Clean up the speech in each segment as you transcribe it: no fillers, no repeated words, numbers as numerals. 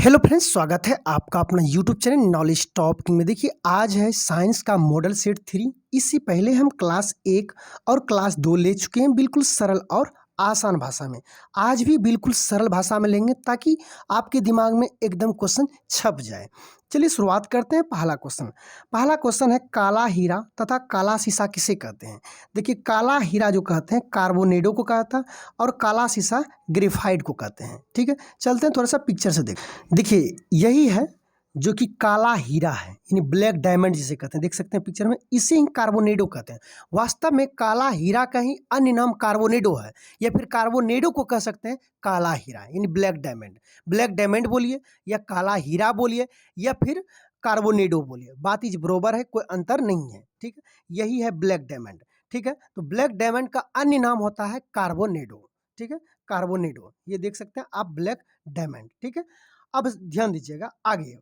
Hello friends, स्वागत है आपका अपना यूट्यूब चैनल नॉलेज टॉप में। देखिए, आज है साइंस का मॉडल सेट 3। इससे पहले हम क्लास 1 और क्लास 2 ले चुके हैं, बिल्कुल सरल और आसान भाषा में। आज भी बिल्कुल सरल भाषा में लेंगे ताकि आपके दिमाग में एकदम क्वेश्चन छप जाए। चलिए शुरुआत करते हैं। पहला क्वेश्चन है, काला हीरा तथा काला शीशा किसे कहते हैं? देखिए, काला हीरा जो कहते हैं कार्बोनेडो को कहता है और काला शीशा ग्रेफाइट को कहते हैं। ठीक है, चलते हैं थोड़ा सा पिक्चर से देखिए यही है जो कि काला हीरा है, यानी ब्लैक डायमंड जिसे कहते हैं। देख सकते हैं पिक्चर में, इसे ही कार्बोनेडो कहते हैं। वास्तव में काला हीरा का ही अन्य नाम कार्बोनेडो है, या फिर कार्बोनेडो को कह सकते हैं काला हीरा, यानी ब्लैक डायमंड। ब्लैक डायमंड बोलिए या काला हीरा बोलिए या फिर कार्बोनेडो बोलिए, बात इज बरोबर है, कोई अंतर नहीं है। ठीक है, यही है ब्लैक डायमंड। ठीक है, तो ब्लैक डायमंड का अन्य नाम होता है कार्बोनेडो। ठीक है, कार्बोनेडो, ये देख सकते हैं आप, ब्लैक डायमंड। ठीक है, अब ध्यान दीजिएगा आगे।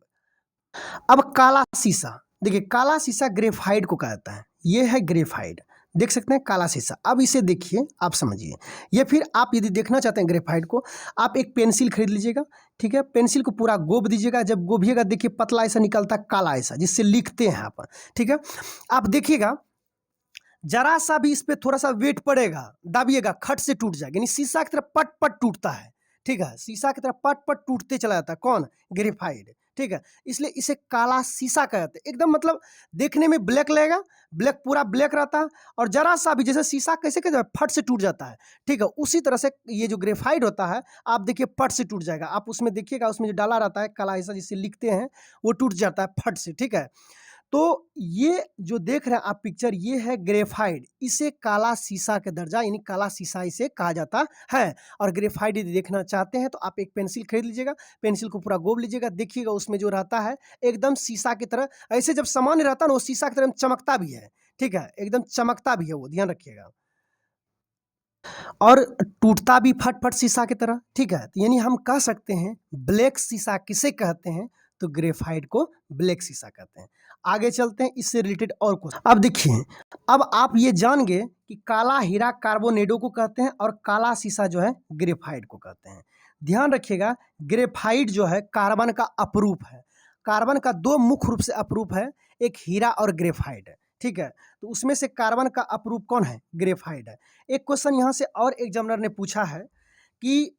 अब काला शीशा, देखिए काला शीशा ग्रेफाइट को कहता है, ये है ग्रेफाइट। देख सकते हैं काला शीशा। अब इसे देखिए, आप समझिए। या फिर आप यदि देखना चाहते हैं ग्रेफाइट को, आप एक पेंसिल खरीद लीजिएगा। ठीक है, पेंसिल को पूरा गोब दीजिएगा। जब गोभिएगा, देखिए पतला ऐसा निकलता है, काला ऐसा, जिससे लिखते हैं आप। ठीक है, आप देखिएगा, जरा सा भी इस पे थोड़ा सा वेट पड़ेगा, दाबिएगा, खट से टूट जाएगा, यानी शीशा की तरह पट पट टूटता है। ठीक है, शीशा की तरह पट पट टूटते चला जाता है। कौन? ग्रेफाइट। ठीक है, इसलिए इसे काला शीशा कहते हैं। एकदम मतलब देखने में ब्लैक लगेगा, ब्लैक पूरा ब्लैक रहता है, और जरा सा भी, जैसे शीशा कैसे कहते हैं फट से टूट जाता है, ठीक है, उसी तरह से ये जो ग्रेफाइट होता है, आप देखिए फट से टूट जाएगा। आप उसमें देखिएगा, उसमें जो डाला रहता है काला हिस्सा जिससे लिखते हैं, वो टूट जाता है फट से। ठीक है, तो ये जो देख रहे हैं आप पिक्चर, ये है ग्रेफाइट। इसे काला शीशा के दर्जा, यानी काला शीशा इसे कहा जाता है। और ग्रेफाइट यदि देखना चाहते हैं तो आप एक पेंसिल खरीद लीजिएगा, पेंसिल को पूरा गोब लीजिएगा, देखिएगा उसमें जो रहता है एकदम शीशा की तरह, ऐसे जब सामान्य रहता है ना, वो शीशा की तरह चमकता भी है। ठीक है, एकदम चमकता भी है वो, ध्यान रखिएगा, और टूटता भी फट फट शीशा की तरह। ठीक है, तो यानी हम कह सकते हैं ब्लैक शीशा किसे कहते हैं, तो ग्रेफाइट को ब्लैक शीशा कहते हैं। आगे चलते हैं, इससे रिलेटेड और कुछ। अब देखिए, अब आप ये जान गए कि काला हीरा कार्बोनेडो को कहते हैं और काला शीशा जो है ग्रेफाइट को कहते हैं। ध्यान रखिएगा, ग्रेफाइट जो है कार्बन का अपरूप है। कार्बन का दो मुख्य रूप से अपरूप है, एक हीरा और ग्रेफाइट है। ठीक है, तो उसमें से कार्बन का अपरूप कौन है? ग्रेफाइट है। एक क्वेश्चन यहाँ से और एग्जामिनर ने पूछा है कि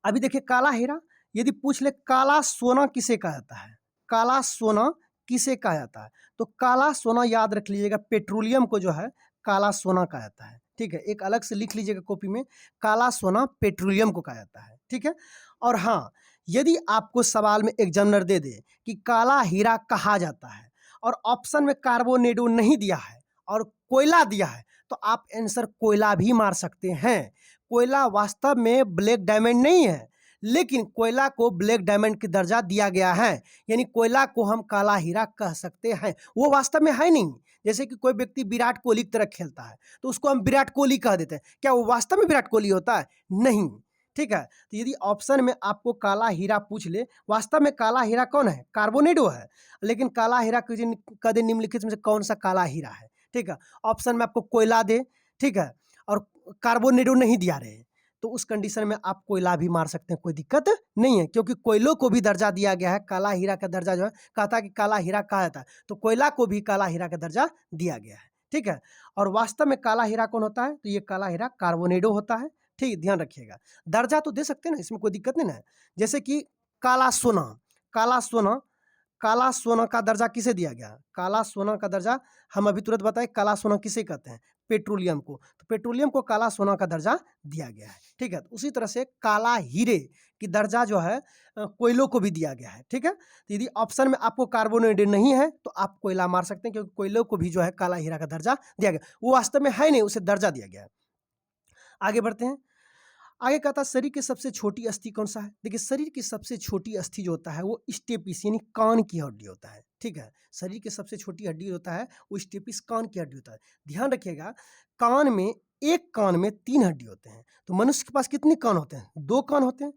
अभी देखिए काला हीरा, यदि पूछ ले काला सोना किसे कहा जाता है, काला सोना किसे कहा जाता है, तो काला सोना याद रख लीजिएगा, पेट्रोलियम को जो है काला सोना कहा जाता है। ठीक है, एक अलग से लिख लीजिएगा कॉपी में, काला सोना पेट्रोलियम को कहा जाता है। ठीक है, और हाँ, यदि आपको सवाल में एग्जामिनर दे दे कि काला हीरा कहा जाता है और ऑप्शन में कार्बोनेडो नहीं दिया है और कोयला दिया है, तो आप आंसर कोयला भी मार सकते हैं। कोयला वास्तव में ब्लैक डायमंड नहीं है, लेकिन कोयला को ब्लैक डायमंड की दर्जा दिया गया है, यानी कोयला को हम काला हीरा कह सकते हैं। वो वास्तव में है नहीं। जैसे कि कोई व्यक्ति विराट कोहली की तरह खेलता है, तो उसको हम विराट कोहली कह देते हैं, क्या वो वास्तव में विराट कोहली होता है? नहीं। ठीक है, तो यदि ऑप्शन में आपको काला हीरा पूछ ले, वास्तव में काला हीरा कौन है? कार्बोनेडो है, लेकिन काला हीरा कदे निम्नलिखित में से कौन सा काला हीरा है? ठीक है, ऑप्शन में आपको कोयला दे, ठीक है, और कार्बोनेडो नहीं दिया रहे, तो उस कंडीशन में आप कोयला भी मार सकते हैं, कोई दिक्कत नहीं है, क्योंकि कोयलों को भी दर्जा दिया गया है। काला हीरा का दर्जा जो है, कहता है कि काला हीरा कहा जाता है, तो कोयला को भी काला हीरा का दर्जा दिया गया है। ठीक है, और वास्तव में काला हीरा कौन होता है, तो ये काला हीरा कार्बोनेडो होता है। ठीक, ध्यान रखिएगा, दर्जा तो दे सकते हैं ना, इसमें कोई दिक्कत नहीं ना है। जैसे कि काला सोना, काला सोना, काला सोना का दर्जा किसे दिया गया? काला सोना का दर्जा हम अभी तुरंत बताए, काला सोना किसे कहते हैं? पेट्रोलियम को। तो पेट्रोलियम को काला सोना का दर्जा दिया गया है। ठीक है, तो उसी तरह से काला हीरे की दर्जा जो है कोयलों को भी दिया गया है। ठीक है, तो यदि ऑप्शन में आपको कार्बोनेट नहीं है तो आप कोयला मार सकते हैं, क्योंकि कोयलों को भी जो है काला हीरा का दर्जा दिया गया, वो वास्तव में है नहीं, उसे दर्जा दिया गया है। आगे बढ़ते हैं। आगे कहता है शरीर की सबसे छोटी अस्थि कौन सा है? देखिए, शरीर की सबसे छोटी अस्थि जो होता है वो स्टेपिस, यानी कान की हड्डी होता है। ठीक है, शरीर की सबसे छोटी हड्डी होता है वो स्टेपिस, कान की हड्डी होता है। ध्यान रखिएगा, कान में, एक कान में 3 हड्डी होते हैं। तो मनुष्य के पास कितने कान होते हैं? 2 कान होते हैं।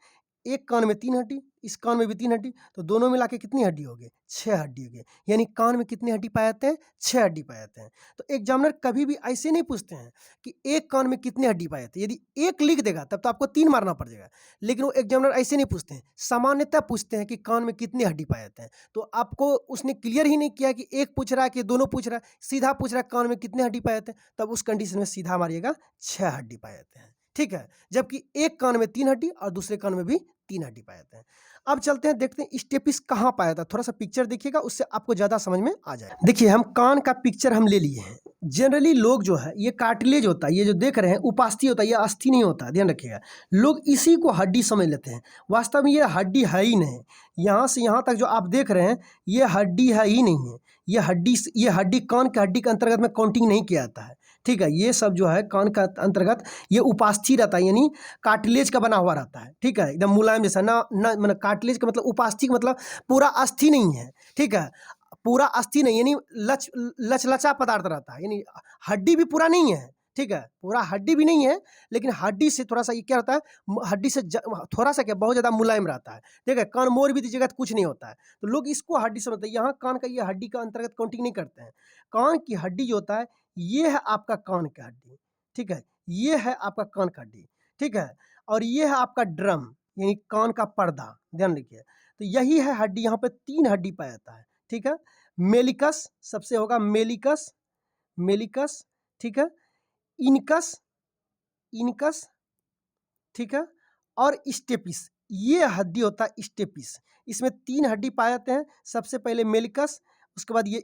एक कान में 3 हड्डी, इस कान में भी 3 हड्डी, तो दोनों मिला के कितनी हड्डी हो गई? 6 हड्डी हो गई। यानी कान में कितनी हड्डी पाए जाते हैं? 6 हड्डी पाए जाते हैं। तो एग्जामिनर कभी भी ऐसे नहीं पूछते हैं कि एक कान में कितनी हड्डी पाए जाते हैं। यदि एक लिख देगा तब तो आपको 3 मारना पड़ जाएगा, लेकिन वो एग्जामिनर ऐसे नहीं पूछते हैं, सामान्यतः पूछते हैं कि कान में कितनी हड्डी पाए जाते हैं। तो आपको उसने क्लियर ही नहीं किया कि एक पूछ रहा है कि दोनों पूछ रहा है, सीधा पूछ रहा है कान में कितने हड्डी पाए जाते हैं, तब उस कंडीशन में सीधा मारिएगा 6 हड्डी पाए जाते हैं, ठीक है। जबकि एक कान में 3 हड्डी और दूसरे कान में भी 3 हड्डी पाए जाते हैं। अब चलते हैं, देखते हैं स्टेपिस कहाँ पाया जाता है। थोड़ा सा पिक्चर देखिएगा, उससे आपको ज़्यादा समझ में आ जाएगा। देखिए, हम कान का पिक्चर हम ले लिए हैं। जनरली लोग जो है, ये कार्टिलेज होता है, ये जो देख रहे हैं उपास्थि होता है, ये अस्थि नहीं होता है, ध्यान रखिएगा। लोग इसी को हड्डी समझ लेते हैं, वास्तव में ये हड्डी है ही नहीं। यहाँ से यहाँ तक जो आप देख रहे हैं, ये हड्डी है ही नहीं है। ये हड्डी कान के हड्डी के अंतर्गत में काउंटिंग नहीं किया जाता है, ठीक है। ये सब जो है कान का अंतर्गत ये उपास्थि रहता है, यानी कार्टिलेज का बना हुआ रहता है, ठीक है, एकदम मुलायम जैसा। ना मतलब कार्टिलेज का मतलब उपास्थि का मतलब पूरा अस्थि नहीं है, ठीक है, पूरा अस्थि नहीं, यानी लचलचा पदार्थ रहता है, यानी हड्डी भी पूरा नहीं है, ठीक है, पूरा हड्डी भी नहीं है, लेकिन हड्डी से थोड़ा सा ये क्या रहता है, हड्डी से थोड़ा सा क्या बहुत ज़्यादा मुलायम रहता है, ठीक है। कान मोड़ भी दीजिएगा तो कुछ नहीं होता है, तो लोग इसको हड्डी समझते हैं। यहाँ कान का ये हड्डी का अंतर्गत काउंटिंग नहीं करते हैं। कान की हड्डी जो होता है, ये है आपका कान का हड्डी, ठीक है, ये है आपका कान का हड्डी, ठीक है, और ये है आपका ड्रम, यानी कान का पर्दा, ध्यान रखिए। तो यही है हड्डी, यहाँ पे 3 हड्डी पाया जाता है, ठीक है। मेलिकस सबसे होगा, मेलिकस, मेलिकस, ठीक है, इनकस, इनकस, ठीक है, और स्टेपिस, ये हड्डी होता है स्टेपिस। इसमें 3 हड्डी पाए जाते हैं, सबसे पहले मेलिकस, उसके बाद ये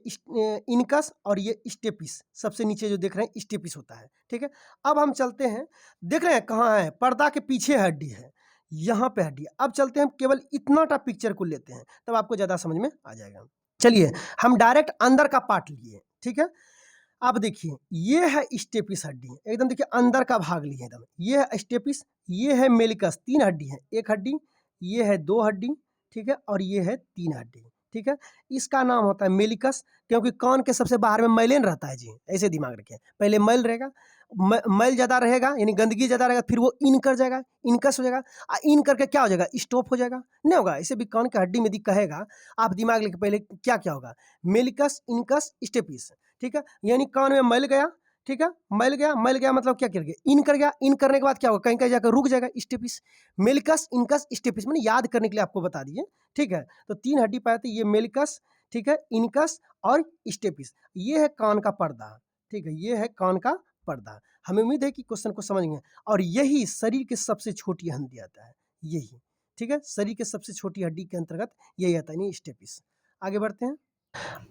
इनकस और ये स्टेपिस, सबसे नीचे जो देख रहे हैं स्टेपिस होता है, ठीक है। अब हम चलते हैं, देख रहे हैं कहाँ है, पर्दा के पीछे हड्डी है, यहाँ पे हड्डी। अब चलते हैं, हम केवल इतना टा पिक्चर को लेते हैं, तब आपको ज़्यादा समझ में आ जाएगा। चलिए, हम डायरेक्ट अंदर का पार्ट लिए, ठीक है। अब देखिए, ये है स्टेपिस हड्डी, एकदम देखिए अंदर का भाग लिए एकदम। ये है स्टेपिस, ये है मेलिकस, 3 हड्डी है, एक हड्डी, ये है 2 हड्डी, ठीक है, और ये है 3 हड्डी, ठीक है। इसका नाम होता है मेलिकस, क्योंकि कान के सबसे बाहर में मैलेन रहता है जी, ऐसे दिमाग रखिए। पहले मैल रहेगा, मैल ज़्यादा रहेगा, यानी गंदगी ज़्यादा रहेगा, फिर वो इन कर जाएगा, इनकस हो जाएगा, इन करके क्या हो जाएगा, स्टॉप हो जाएगा, नहीं होगा। ऐसे भी कान के हड्डी में कहेगा, आप दिमाग लेके पहले क्या क्या होगा, मेलिकस, इनकस, स्टेपिस, ठीक है। यानी कान में मैल गया, ठीक है, मैल गया, मैल गया मतलब क्या कर गया, इन कर गया, इन करने के बाद क्या होगा, कहीं कहीं जाकर रुक जाएगा, स्टेपिस। मेलिकस, इनकस, स्टेपिस, मैंने याद करने के लिए आपको बता दिए, ठीक है। तो 3 हड्डी पाए थे, ये मेलिकस, ठीक है, इनकस और स्टेपिस, ये है कान का पर्दा, ठीक है, ये है कान का पर्दा। हमें उम्मीद है कि क्वेश्चन को समझ गए। और यही शरीर की सबसे छोटी हड्डी आता है, यही, ठीक है, शरीर के सबसे छोटी हड्डी के अंतर्गत यही आता है, यानी स्टेपिस। आगे बढ़ते हैं।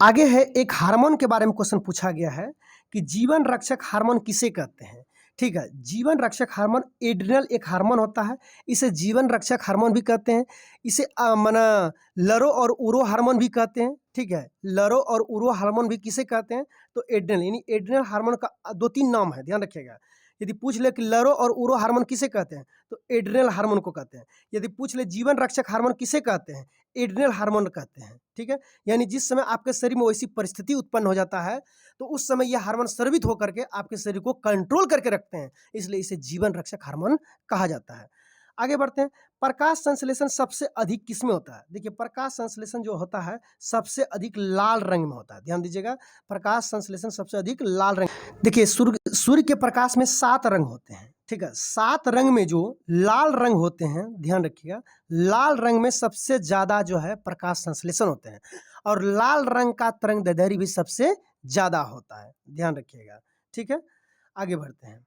आगे है, एक हार्मोन के बारे में क्वेश्चन पूछा गया है कि जीवन रक्षक हार्मोन किसे कहते हैं, ठीक है। जीवन रक्षक हार्मोन एड्रिनल एक हार्मोन होता है, इसे जीवन रक्षक हार्मोन भी कहते हैं। इसे माना लरो और उरो हार्मोन भी कहते हैं, ठीक है। लरो और उरो हार्मोन भी किसे कहते हैं, तो एड्रिनल, यानी एड्रिनल हार्मोन का 2-3 नाम है, ध्यान रखिएगा। यदि पूछ ले कि लरो और उरो हार्मोन किसे कहते हैं, तो एड्रिनल हार्मोन को कहते हैं। यदि पूछ ले जीवन रक्षक हार्मोन किसे कहते हैं, एड्रिनल हार्मोन कहते हैं, ठीक है। यानी जिस समय आपके शरीर में वैसी परिस्थिति उत्पन्न हो जाता है, तो उस समय यह हार्मोन स्रावित होकर के आपके शरीर को कंट्रोल करके रखते हैं, इसलिए इसे जीवन रक्षक हार्मोन कहा जाता है। आगे बढ़ते हैं। प्रकाश संश्लेषण सबसे अधिक किस में होता है, देखिए प्रकाश संश्लेषण जो होता है सबसे अधिक लाल रंग में होता है, ध्यान दीजिएगा। प्रकाश संश्लेषण सबसे अधिक लाल रंग, देखिए सूर्य के प्रकाश में 7 रंग होते हैं, ठीक है। 7 रंग में जो लाल रंग होते हैं, ध्यान रखिएगा, लाल रंग में सबसे ज़्यादा जो है प्रकाश संश्लेषण होते हैं, और लाल रंग का तरंगदैर्ध्य भी सबसे ज़्यादा होता है, ध्यान रखिएगा, ठीक है। आगे बढ़ते हैं।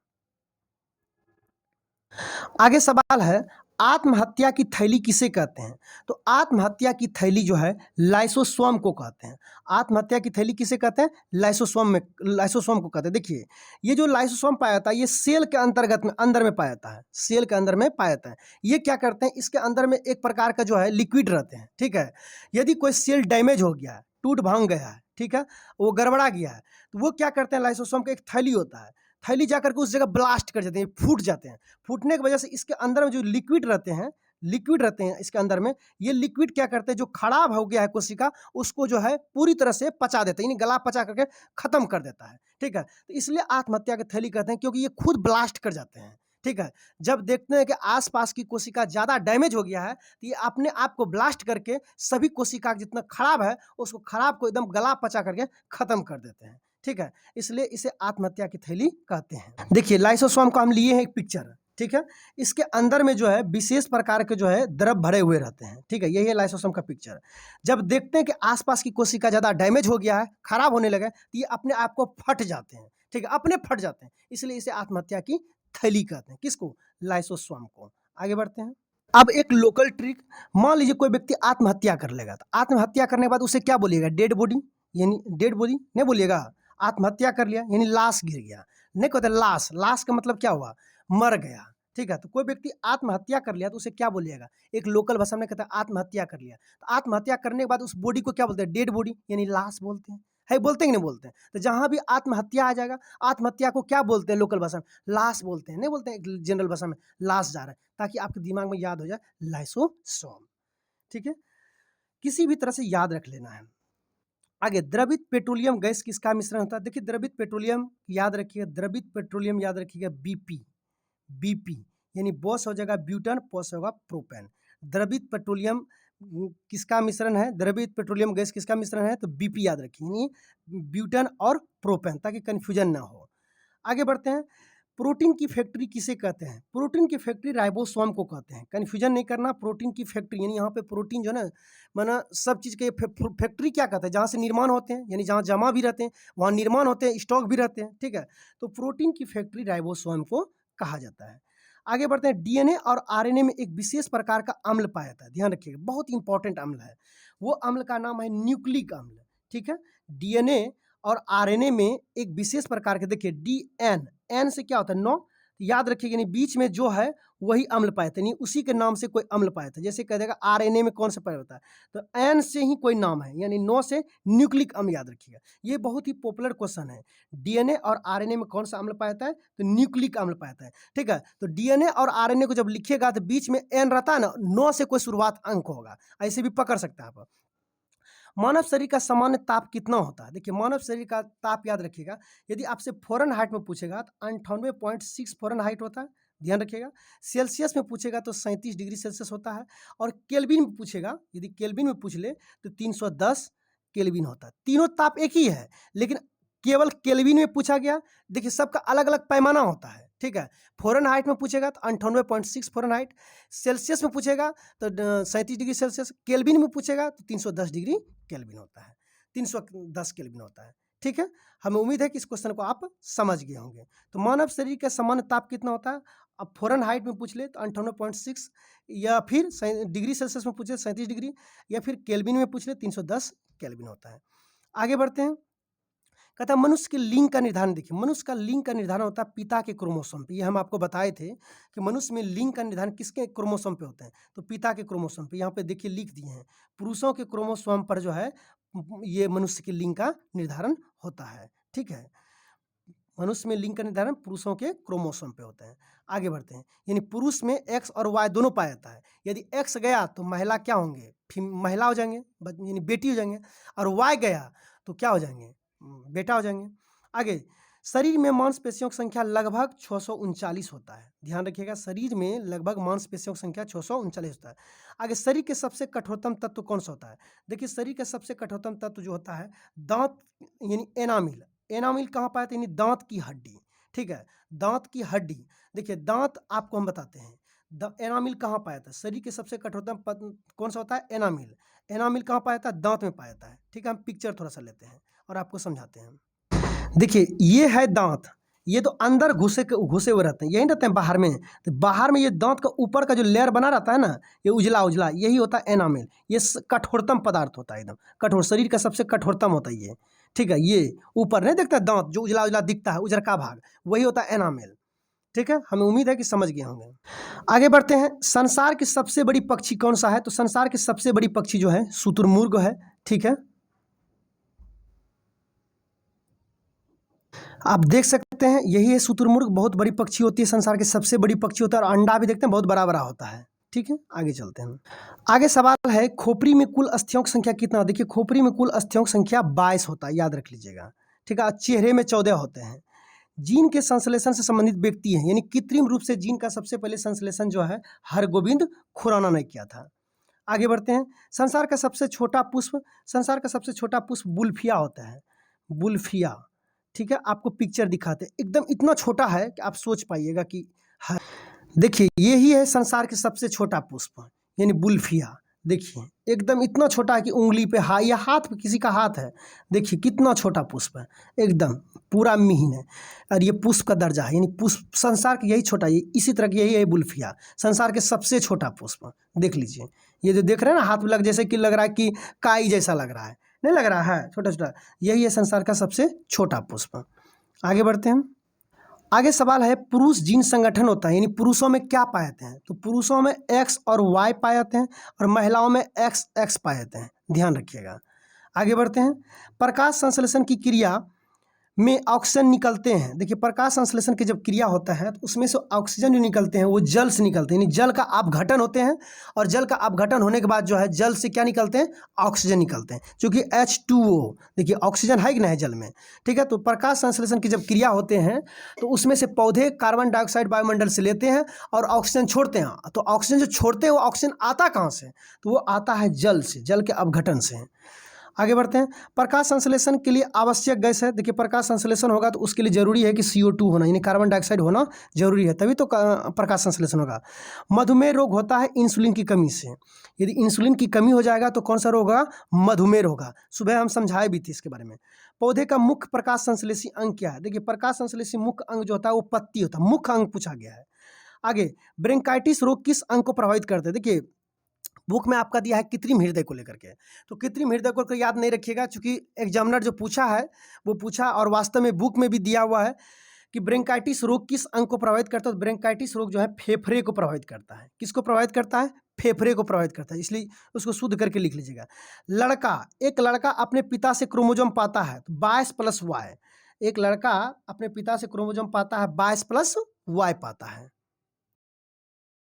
आगे सवाल है, आत्महत्या की थैली किसे कहते हैं, तो आत्महत्या की थैली जो है लाइसोसोम को कहते हैं। आत्महत्या की थैली किसे कहते हैं, लाइसोसोम को कहते हैं। देखिए, ये जो लाइसोसोम पाया जाता है, ये सेल के अंतर्गत में अंदर में पाया जाता है, सेल के अंदर में पाया जाता है। ये क्या करते हैं, इसके अंदर में एक प्रकार का जो है लिक्विड रहते हैं, ठीक है। यदि कोई सेल डैमेज हो गया है, टूट भांग गया है, ठीक है, वो गड़बड़ा गया है, तो वो क्या करते हैं, लाइसोसोम का एक थैली होता है, थैली जाकर के उस जगह ब्लास्ट कर जाते हैं, फूट जाते हैं। फूटने की वजह से इसके अंदर में जो लिक्विड रहते हैं इसके अंदर में, ये लिक्विड क्या करते हैं, जो खराब हो गया है कोशिका, उसको जो है पूरी तरह से पचा देते हैं, यानी गला पचा करके खत्म कर देता है, ठीक है। तो इसलिए आत्महत्या की थैली कहते हैं, क्योंकि ये खुद ब्लास्ट कर जाते हैं, ठीक है। जब देखते हैं कि आसपास की कोशिका ज़्यादा डैमेज हो गया है तो ये अपने आप को ब्लास्ट करके सभी कोशिका जितना खराब है उसको खराब को एकदम गला पचा करके खत्म कर देते हैं। ठीक है, इसलिए इसे आत्महत्या की थैली कहते हैं। देखिए लाइसोसोम को हम लिए हैं एक पिक्चर, ठीक है। इसके अंदर में जो है विशेष प्रकार के जो है द्रव भरे हुए रहते हैं, ठीक है। यही है लाइसोसोम का पिक्चर। जब देखते हैं कि आसपास की कोशिका ज़्यादा डैमेज हो गया है, खराब होने लगे, तो ये अपने आप को फट जाते हैं, ठीक है, अपने फट जाते हैं, इसलिए इसे आत्महत्या की थैली कहते हैं। किसको? लाइसोसोम को। आगे बढ़ते हैं। अब एक लोकल ट्रिक, मान लीजिए कोई व्यक्ति आत्महत्या कर लेगा, तो आत्महत्या करने के बाद उसे क्या बोलिएगा? डेड बॉडी, यानी डेड बॉडी नहीं बोलिएगा। आत्महत्या कर लिया यानी लाश गिर गया, नहीं कहते लाश। लाश का मतलब क्या हुआ? मर गया, ठीक है। तो कोई व्यक्ति आत्महत्या कर लिया तो उसे क्या बोलिएगा? एक लोकल भाषा में कहते हैं आत्महत्या कर लिया। तो आत्महत्या करने के बाद उस बॉडी को क्या बोलते हैं? डेड बॉडी यानी लाश बोलते हैं। है, बोलते हैं कि नहीं बोलते हैं? तो जहां भी आत्महत्या आ जाएगा, आत्महत्या को क्या बोलते हैं लोकल भाषा में? लाश बोलते हैं, नहीं बोलते हैं जनरल भाषा में लाश जा रहा है, ताकि आपके दिमाग में याद हो जाए लाइसोसोम, ठीक है। किसी भी तरह से याद रख लेना है। आगे, द्रवित पेट्रोलियम गैस किसका मिश्रण होता है? देखिए द्रवित पेट्रोलियम याद रखिएगा, द्रवित पेट्रोलियम याद रखिएगा बीपी, बीपी यानी बॉस हो जाएगा ब्यूटन, पॉस होगा प्रोपेन। द्रवित पेट्रोलियम किसका मिश्रण है? द्रवित पेट्रोलियम गैस किसका मिश्रण है? तो बीपी याद रखिए, यानी ब्यूटन और प्रोपेन, ताकि कन्फ्यूजन ना हो। आगे बढ़ते हैं। प्रोटीन की फैक्ट्री किसे कहते हैं? प्रोटीन की फैक्ट्री राइबोसोम को कहते हैं। कन्फ्यूजन नहीं करना। प्रोटीन की फैक्ट्री यानी यहाँ पे प्रोटीन जो है ना, माना सब चीज़ के फैक्ट्री क्या कहते हैं? जहाँ से निर्माण होते हैं, यानी जहाँ जमा भी रहते हैं वहाँ निर्माण होते हैं, स्टॉक भी रहते हैं, ठीक है। तो प्रोटीन की फैक्ट्री राइबोसोम को कहा जाता है। आगे बढ़ते हैं। डीएनए और आरएनए में एक विशेष प्रकार का अम्ल पाया जाता है, ध्यान रखिएगा, बहुत इंपॉर्टेंट अम्ल है। वो अम्ल का नाम है न्यूक्लिक अम्ल, ठीक है। डीएनए और आरएनए में एक विशेष प्रकार के, देखिए डीएन, एन से क्या होता है? 9, याद रखिएगा, यानी बीच में जो है वही अम्ल पाया था, यानी उसी के नाम से कोई अम्ल पाया था। जैसे कह देगा आरएनए में कौन सा पाया होता है, तो एन से ही कोई नाम है, यानी 9 से न्यूक्लिक अम्ल, याद रखिएगा। ये बहुत ही पॉपुलर क्वेश्चन है। डीएनए और आरएनए में कौन सा अम्ल पाया जाता है? तो न्यूक्लिक अम्ल पाया जाता है, ठीक है। तो डीएनए और आरएनए को जब लिखिएगा तो बीच में एन रहता है ना, 9 से कोई शुरुआत अंक होगा, ऐसे भी पकड़ सकते हैं आप। मानव शरीर का सामान्य ताप कितना होता है? देखिए मानव शरीर का ताप याद रखिएगा, यदि आपसे फ़ारेनहाइट में पूछेगा तो 98.6 फ़ारेनहाइट होता है, ध्यान रखिएगा। सेल्सियस में पूछेगा तो 37 डिग्री सेल्सियस होता है, और केल्विन में पूछेगा, यदि केल्विन में पूछ ले तो 310 केल्विन होता है। तीनों ताप एक ही है, लेकिन केवल केल्विन में पूछा गया। देखिए सबका अलग अलग पैमाना होता है, ठीक है। फ़ारेनहाइट में पूछेगा तो 98.6 फ़ारेनहाइट, सेल्सियस में पूछेगा तो 37 डिग्री सेल्सियस, केल्विन में पूछेगा तो 310 डिग्री केल्विन होता है, 310 केल्विन होता है, ठीक है। हमें उम्मीद है कि इस क्वेश्चन को आप समझ गए होंगे। तो मानव शरीर का सामान्य ताप कितना होता है? अब फ़ारेनहाइट में पूछ ले तो 98.6, या फिर डिग्री सेल्सियस में पूछे 37 डिग्री, या फिर केल्विन में पूछ ले 310 केल्विन होता है। आगे बढ़ते हैं। कहता है मनुष्य के लिंग का निर्धारण, देखिए मनुष्य का लिंग का निर्धारण होता है पिता के क्रोमोसोम पे। ये हम आपको बताए थे कि मनुष्य में लिंग का निर्धारण किसके क्रोमोसोम पे होता है? तो पिता के क्रोमोसोम पे। यहाँ पे देखिए लिख दिए हैं, पुरुषों के क्रोमोसोम पर जो है ये मनुष्य के लिंग का निर्धारण होता है, ठीक है। मनुष्य में लिंग का निर्धारण पुरुषों के क्रोमोसोम पे होता है। आगे बढ़ते हैं। यानी पुरुष में एक्स और वाई दोनों पाया जाता है। यदि एक्स गया तो महिला क्या होंगे? महिला हो जाएंगे, यानी बेटी हो जाएंगे, और वाई गया तो क्या हो जाएंगे? बेटा हो जाएंगे। आगे, शरीर में मांसपेशियों की संख्या लगभग 639 होता है, ध्यान रखिएगा, शरीर में लगभग मांसपेशियों की संख्या 639 होता है। आगे, शरीर के सबसे कठोरतम तत्व कौन सा होता है? देखिए शरीर का सबसे कठोरतम तत्व जो होता है दांत, यानी एनामिल। एनामिल कहाँ पाया था? यानी दांत की हड्डी, ठीक है, दांत की हड्डी। देखिए दांत आपको हम बताते हैं, एनामिल कहाँ पाया था? शरीर के सबसे कठोरतम कौन सा होता है? एनामिल। एनामिल कहाँ पाया था? दांत में पाया जाता है, ठीक है। हम पिक्चर थोड़ा सा लेते हैं और आपको समझाते हैं। देखिए ये है दांत, ये तो अंदर घुसे हुए रहते हैं, यही रहते हैं बाहर में। तो बाहर में ये दांत का ऊपर का जो लेयर बना रहता है ना, ये उजला उजला, यही होता है एनामिल। ये कठोरतम पदार्थ होता है, एकदम कठोर, शरीर का सबसे कठोरतम होता है ये, ठीक है। ये ऊपर नहीं दिखता दांत, जो उजला उजला दिखता है, उजर का भाग, वही होता है एनामिल, ठीक है। हमें उम्मीद है कि समझ गए होंगे। आगे बढ़ते हैं। संसार की सबसे बड़ी पक्षी कौन सा है? तो संसार की सबसे बड़ी पक्षी जो है शुतुरमुर्ग है, ठीक है। आप देख सकते हैं यही है शुतुरमुर्ग, बहुत बड़ी पक्षी होती है, संसार की सबसे बड़ी पक्षी होता है, और अंडा भी देखते हैं बहुत बड़ा बड़ा होता है, ठीक है। आगे चलते हैं। आगे सवाल है खोपड़ी में कुल अस्थियों की संख्या कितना? देखिए खोपड़ी में कुल अस्थियों की संख्या 22 होता है, याद रख लीजिएगा, ठीक है। चेहरे में 14 होते हैं। जीन के संश्लेषण से संबंधित व्यक्ति हैं, यानी कृत्रिम रूप से जीन का सबसे पहले संश्लेषण जो है हरगोविंद खुराना ने किया था। आगे बढ़ते हैं। संसार का सबसे छोटा पुष्प बुल्फिया होता है, बुल्फिया। ठीक है, आपको पिक्चर दिखाते हैं, एकदम इतना छोटा है कि आप सोच पाइएगा कि है। देखिए यही है संसार के सबसे छोटा पुष्प, यानी बुल्फिया। देखिए एकदम इतना छोटा है कि उंगली पे या हाथ पे किसी का हाथ है, देखिए कितना छोटा पुष्प है, एकदम पूरा महीन है। और ये पुष्प का दर्जा है, यानी पुष्प संसार का यही छोटा, ये इसी तरह की यही है बुल्फिया, संसार के सबसे छोटा पुष्प। देख लीजिए, ये जो देख रहे हैं ना हाथ में लग, जैसे कि लग रहा है कि काई जैसा लग रहा है, नहीं लग रहा है, छोटा छोटा, यही है संसार का सबसे छोटा पुष्प। आगे बढ़ते हैं। आगे सवाल है, पुरुष जीन संगठन होता है, यानी पुरुषों में क्या पाए जाते हैं? तो पुरुषों में X और Y पाए जाते हैं और महिलाओं में XX पाए जाते हैं, ध्यान रखिएगा। आगे बढ़ते हैं। प्रकाश संश्लेषण की क्रिया में ऑक्सीजन निकलते हैं। देखिए प्रकाश संश्लेषण की जब क्रिया होता है तो उसमें से ऑक्सीजन जो निकलते हैं वो जल से निकलते हैं, यानी जल का अपघटन होते हैं, और जल का अपघटन होने के बाद जो है जल से क्या निकलते हैं? ऑक्सीजन निकलते हैं, क्योंकि H2O, देखिए ऑक्सीजन है कि नहीं जल में। ठीक है, तो प्रकाश संश्लेषण की जब क्रिया होते हैं तो उसमें से पौधे कार्बन डाइऑक्साइड वायुमंडल से लेते हैं और ऑक्सीजन छोड़ते हैं। तो ऑक्सीजन जो छोड़ते हैं वो ऑक्सीजन आता कहाँ से? तो वो आता है जल से, जल के अपघटन से। आगे बढ़ते हैं। प्रकाश संश्लेषण के लिए आवश्यक गैस है। देखिए प्रकाश संश्लेषण होगा तो उसके लिए जरूरी है कि CO2 होना, यानी कार्बन डाइऑक्साइड होना जरूरी है, तभी तो प्रकाश संश्लेषण होगा। मधुमेह रोग होता है इंसुलिन की कमी से। यदि इंसुलिन की कमी हो जाएगा तो कौन सा रोग होगा? मधुमेह होगा। सुबह हम समझाए भी थे इसके बारे में। पौधे का मुख्य प्रकाश संश्लेषी अंग क्या है? देखिए प्रकाश संश्लेषी मुख्य अंग जो होता है वो पत्ती होता है, मुख्य अंग पूछा गया है। आगे, ब्रोंकाइटिस रोग किस अंग को प्रभावित करते हैं? देखिए बुक में आपका दिया है कृत्रिम हृदय को लेकर के, तो कृत्रिम हृदय को याद नहीं रखिएगा, क्योंकि एग्जामिनर जो पूछा है वो पूछा, और वास्तव में बुक में भी दिया हुआ है कि ब्रोंकाइटिस रोग किस अंग को प्रभावित करता है। तो ब्रोंकाइटिस रोग जो है फेफड़े को प्रभावित करता है। किसको प्रभावित करता है? फेफड़े को प्रभावित करता है, इसलिए उसको शुद्ध करके लिख लीजिएगा। एक लड़का अपने पिता से क्रोमोसोम पाता है तो 22+Y, एक लड़का अपने पिता से क्रोमोसोम पाता है 22+Y पाता है।